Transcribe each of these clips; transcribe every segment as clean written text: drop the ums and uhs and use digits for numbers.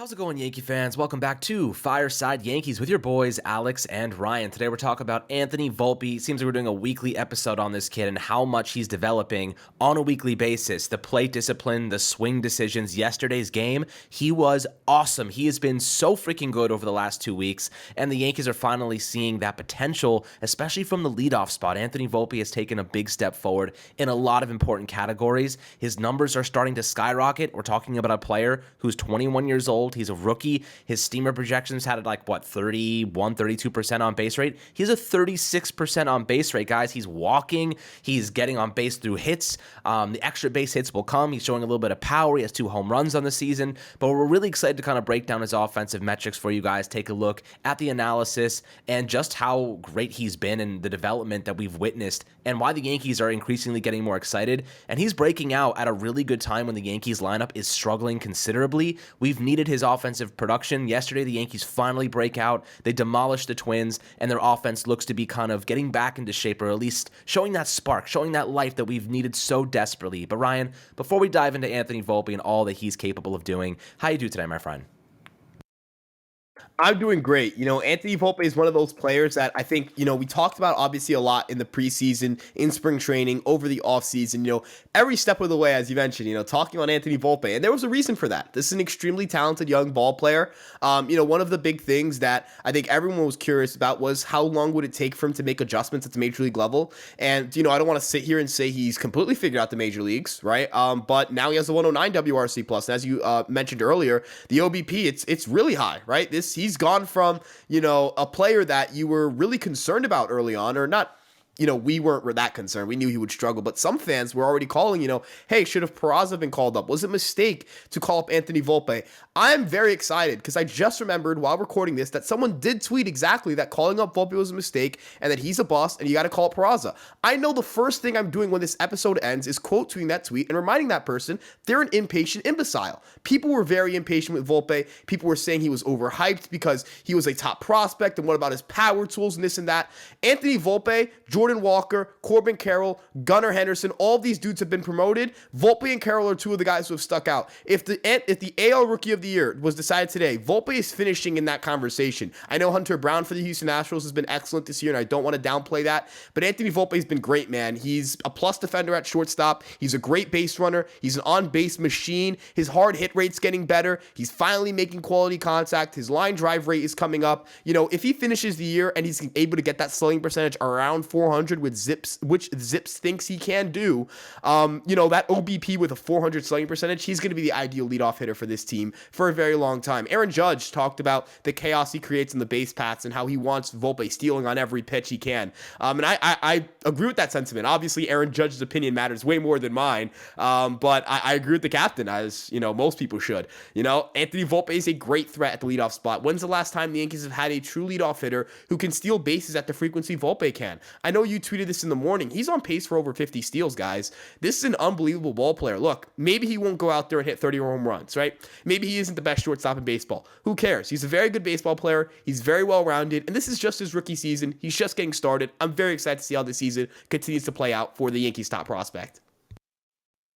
How's it going, Yankee fans? Welcome back to Fireside Yankees with your boys, Alex and Ryan. Today we're talking about Anthony Volpe. It seems like we're doing a weekly episode on this kid and how much he's developing on a weekly basis. The plate discipline, the swing decisions. Yesterday's game, he was awesome. He has been so freaking good over the last 2 weeks, and the Yankees are finally seeing that potential, especially from the leadoff spot. Anthony Volpe has taken a big step forward in a lot of important categories. His numbers are starting to skyrocket. We're talking about a player who's 21 years old. He's a rookie. His steamer projections had it like, 32% on base rate. He has a 36% on base rate, guys. He's walking. He's getting on base through hits. The extra base hits will come. He's showing a little bit of power. He has 2 home runs on the season. But we're really excited to kind of break down his offensive metrics for you guys, take a look at the analysis and just how great he's been and the development that we've witnessed and why the Yankees are increasingly getting more excited. And he's breaking out at a really good time when the Yankees lineup is struggling considerably. We've needed his offensive production. Yesterday, the Yankees finally break out. They demolish the Twins, and their offense looks to be kind of getting back into shape, or at least showing that spark, showing that life that we've needed so desperately. But Ryan, before we dive into Anthony Volpe and all that he's capable of doing, how you do today, my friend? I'm doing great. Anthony Volpe is one of those players that I think, we talked about obviously a lot in the preseason, in spring training, over the offseason, every step of the way, as you mentioned, talking about Anthony Volpe. And there was a reason for that. This is an extremely talented young ball player. One of the big things that I think everyone was curious about was how long would it take for him to make adjustments at the major league level. And, I don't want to sit here and say he's completely figured out the major leagues, right? But now he has the 109 WRC plus. And as you mentioned earlier, the OBP, it's really high, right? He's gone from, a player that you were really concerned about early on, or not. We weren't that concerned. We knew he would struggle, but some fans were already calling, hey, should have Peraza been called up? Was it a mistake to call up Anthony Volpe? I'm very excited because I just remembered while recording this that someone did tweet exactly that calling up Volpe was a mistake and that he's a bust and you got to call up Peraza. I know the first thing I'm doing when this episode ends is quote tweeting that tweet and reminding that person they're an impatient imbecile. People were very impatient with Volpe. People were saying he was overhyped because he was a top prospect and what about his power tools and this and that. Anthony Volpe, Jordan Walker, Corbin Carroll, Gunnar Henderson, all of these dudes have been promoted. Volpe and Carroll are 2 of the guys who have stuck out. If the AL Rookie of the Year was decided today, Volpe is finishing in that conversation. I know Hunter Brown for the Houston Astros has been excellent this year, and I don't want to downplay that, but Anthony Volpe has been great, man. He's a plus defender at shortstop. He's a great base runner. He's an on-base machine. His hard hit rate's getting better. He's finally making quality contact. His line drive rate is coming up. If he finishes the year and he's able to get that slugging percentage around 400 with Zips, which Zips thinks he can do, that OBP with a 400 slugging percentage, he's going to be the ideal leadoff hitter for this team for a very long time. Aaron Judge talked about the chaos he creates in the base paths and how he wants Volpe stealing on every pitch he can. And I agree with that sentiment. Obviously, Aaron Judge's opinion matters way more than mine, but I agree with the captain, as most people should. Anthony Volpe is a great threat at the leadoff spot. When's the last time the Yankees have had a true leadoff hitter who can steal bases at the frequency Volpe can? I know you tweeted this in the morning. He's on pace for over 50 steals, guys. This is an unbelievable ball player. Look, maybe he won't go out there and hit 30 home runs, right? Maybe he isn't the best shortstop in baseball. Who cares? He's a very good baseball player. He's very well-rounded, and this is just his rookie season. He's just getting started. I'm very excited to see how this season continues to play out for the Yankees' top prospect.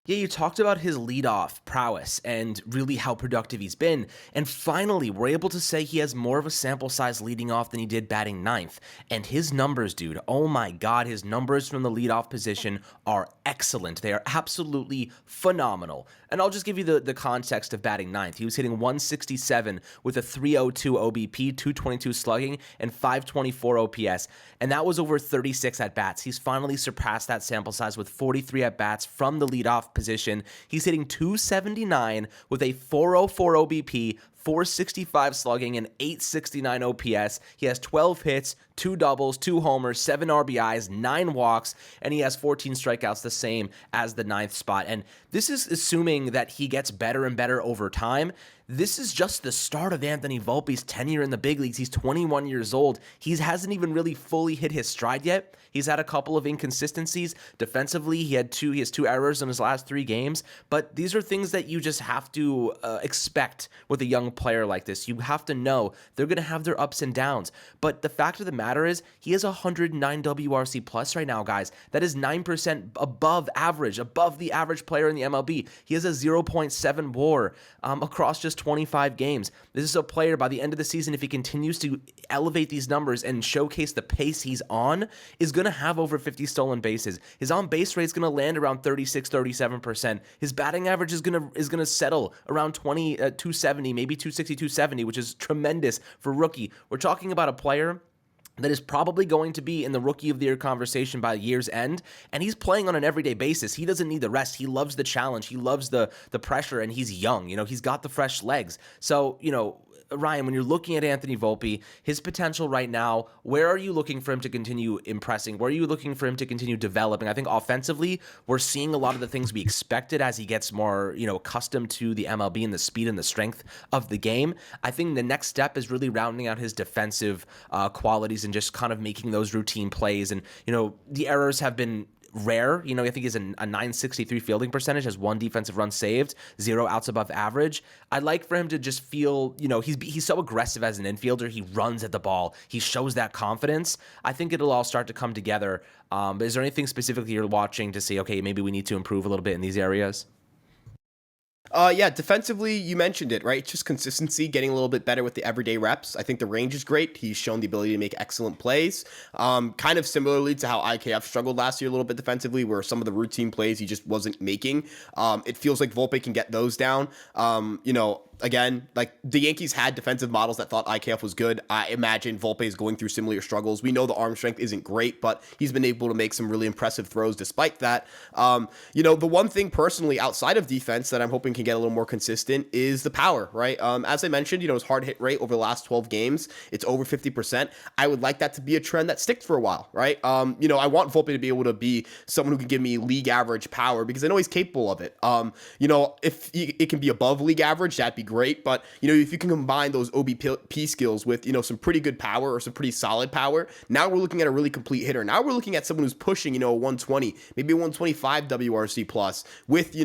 Yeah, you talked about his leadoff prowess and really how productive he's been. And finally, we're able to say he has more of a sample size leading off than he did batting ninth. And his numbers, dude, oh my God, his numbers from the leadoff position are excellent. They are absolutely phenomenal. And I'll just give you the context of batting ninth. He was hitting 167 with a 302 OBP, 222 slugging, and 524 OPS. And that was over 36 at-bats. He's finally surpassed that sample size with 43 at-bats from the leadoff position. He's hitting 279 with a 404 OBP, 465 slugging, and 869 OPS. He has 12 hits, 2 doubles, 2 homers, 7 RBIs, 9 walks, and he has 14 strikeouts, the same as the ninth spot. And this is assuming that he gets better and better over time. This is just the start of Anthony Volpe's tenure in the big leagues. He's 21 years old. He hasn't even really fully hit his stride yet. He's had a couple of inconsistencies. Defensively, he has 2 errors in his last 3 games. But these are things that you just have to expect with a young player like this. You have to know they're going to have their ups and downs. But the fact of the matter matter is he has 109 WRC plus right now, guys. That is 9% above average, above the average player in the MLB. He has a 0.7 WAR across just 25 games. This is a player by the end of the season, if he continues to elevate these numbers and showcase the pace he's on, is going to have over 50 stolen bases. His on-base rate is going to land around 36-37%. His batting average is going to settle around 270, maybe 260, 270, which is tremendous for rookie. We're talking about a player that is probably going to be in the Rookie of the Year conversation by year's end, and he's playing on an everyday basis. He doesn't need the rest. He loves the challenge. He loves the pressure, and he's young. He's got the fresh legs. So, Ryan, when you're looking at Anthony Volpe, his potential right now, where are you looking for him to continue impressing? Where are you looking for him to continue developing? I think offensively, we're seeing a lot of the things we expected as he gets more, accustomed to the MLB and the speed and the strength of the game. I think the next step is really rounding out his defensive qualities and just kind of making those routine plays. And, the errors have been rare. I think he's a 963 fielding percentage, has 1 defensive run saved, 0 outs above average. I'd like for him to just feel, he's so aggressive as an infielder. He runs at the ball. He shows that confidence. I think it'll all start to come together. But is there anything specifically you're watching to see, okay, maybe we need to improve a little bit in these areas? Yeah, defensively, you mentioned it, right? It's just consistency, getting a little bit better with the everyday reps. I think the range is great. He's shown the ability to make excellent plays. Kind of similarly to how IKF struggled last year a little bit defensively, where some of the routine plays he just wasn't making. It feels like Volpe can get those down. Again, like the Yankees had defensive models that thought IKF was good. I imagine Volpe is going through similar struggles. We know the arm strength isn't great, but he's been able to make some really impressive throws despite that. The one thing personally outside of defense that I'm hoping can get a little more consistent is the power, right? As I mentioned, his hard hit rate over the last 12 games, it's over 50%. I would like that to be a trend that sticks for a while, right? I want Volpe to be able to be someone who can give me league average power because I know he's capable of it. If it can be above league average, that'd be great. But, if you can combine those OBP skills with, some pretty good power or some pretty solid power, now we're looking at a really complete hitter. Now we're looking at someone who's pushing, a 120, maybe a 125 WRC plus with,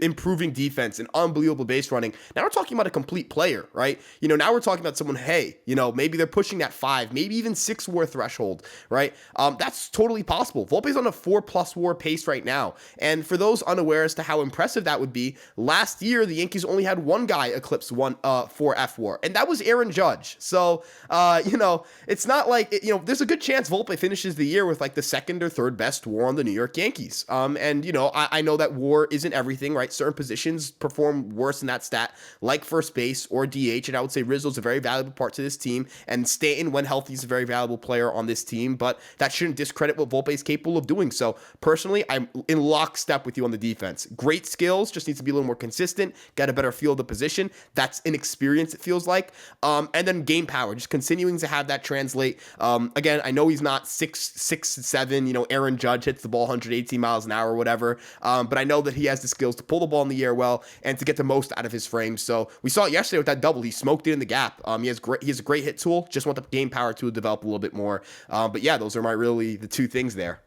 improving defense and unbelievable base running. Now we're talking about a complete player, right? Now we're talking about someone, hey, maybe they're pushing that 5, maybe even 6 WAR threshold, right? That's totally possible. Volpe's on a 4+ WAR pace right now. And for those unaware as to how impressive that would be, last year, the Yankees only had one guy eclipse 4 FWAR, and that was Aaron Judge. So, it's not like, there's a good chance Volpe finishes the year with like the 2nd or 3rd best WAR on the New York Yankees. I know that WAR isn't everything, right? Certain positions perform worse in that stat, like first base or DH, and I would say Rizzo's a very valuable part to this team, and Stanton, when healthy, is a very valuable player on this team, but that shouldn't discredit what Volpe is capable of doing. So, personally, I'm in lockstep with you on the defense. Great skills, just needs to be a little more consistent, get a better feel of the position. That's inexperience, it feels like. And then game power, just continuing to have that translate. Again, I know he's not 6'7", Aaron Judge hits the ball 118 miles an hour or whatever, but I know that he has the skills to pull the ball in the air well and to get the most out of his frame. So we saw it yesterday with that double. He smoked it in the gap. He has a great hit tool. Just want the game power to develop a little bit more. But yeah, those are the 2 things there.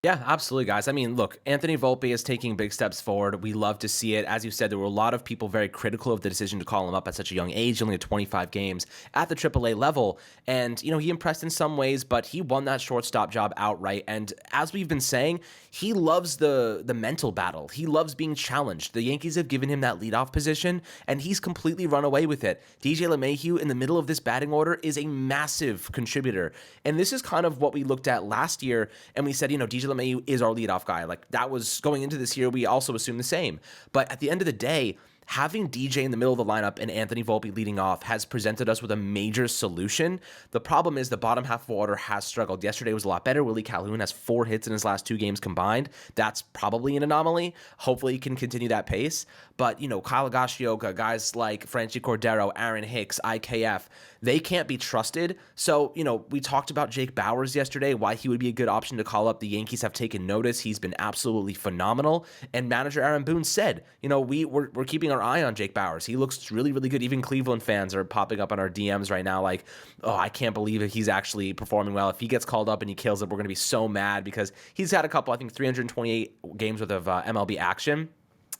Yeah, absolutely, guys. I mean, look, Anthony Volpe is taking big steps forward. We love to see it. As you said, there were a lot of people very critical of the decision to call him up at such a young age, only at 25 games at the AAA level. And, he impressed in some ways, but he won that shortstop job outright. And as we've been saying, he loves the mental battle. He loves being challenged. The Yankees have given him that leadoff position, and he's completely run away with it. DJ LeMahieu in the middle of this batting order is a massive contributor. And this is kind of what we looked at last year, and we said, DJ LeMahieu is our leadoff guy. Like, that was going into this year, we also assumed the same. But at the end of the day, having DJ in the middle of the lineup and Anthony Volpe leading off has presented us with a major solution. The problem is the bottom half of the order has struggled. Yesterday was a lot better. Willie Calhoun has 4 hits in his last 2 games combined. That's probably an anomaly. Hopefully he can continue that pace. But, Kyle Higashioka, guys like Franchi Cordero, Aaron Hicks, IKF, they can't be trusted. So, we talked about Jake Bauers yesterday, why he would be a good option to call up. The Yankees have taken notice. He's been absolutely phenomenal. And manager Aaron Boone said, we're keeping our eye on Jake Bauers. He looks really, really good. Even Cleveland fans are popping up on our DMs right now like, oh, I can't believe it. He's actually performing well. If he gets called up and he kills it, we're going to be so mad because he's had a couple, I think 328 games worth of MLB action.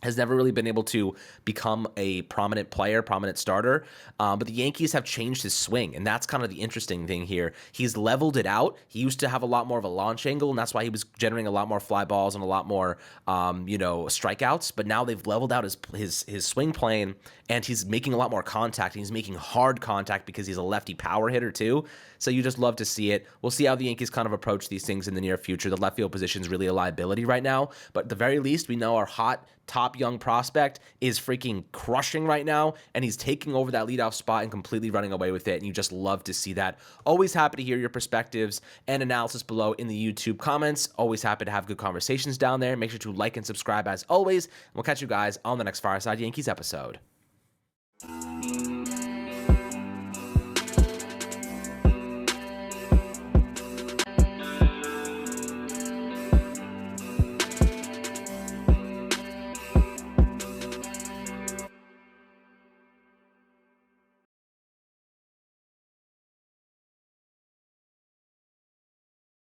has never really been able to become a prominent player, prominent starter. But the Yankees have changed his swing, and that's kind of the interesting thing here. He's leveled it out. He used to have a lot more of a launch angle, and that's why he was generating a lot more fly balls and a lot more, strikeouts. But now they've leveled out his swing plane, and he's making a lot more contact. And he's making hard contact because he's a lefty power hitter too. So you just love to see it. We'll see how the Yankees kind of approach these things in the near future. The left field position is really a liability right now, but at the very least, we know our hot top young prospect is freaking crushing right now, and he's taking over that leadoff spot and completely running away with it, and you just love to see that. Always happy to hear your perspectives and analysis below in the YouTube comments. Always happy to have good conversations down there. Make sure to like and subscribe as always, and we'll catch you guys on the next Fireside Yankees episode.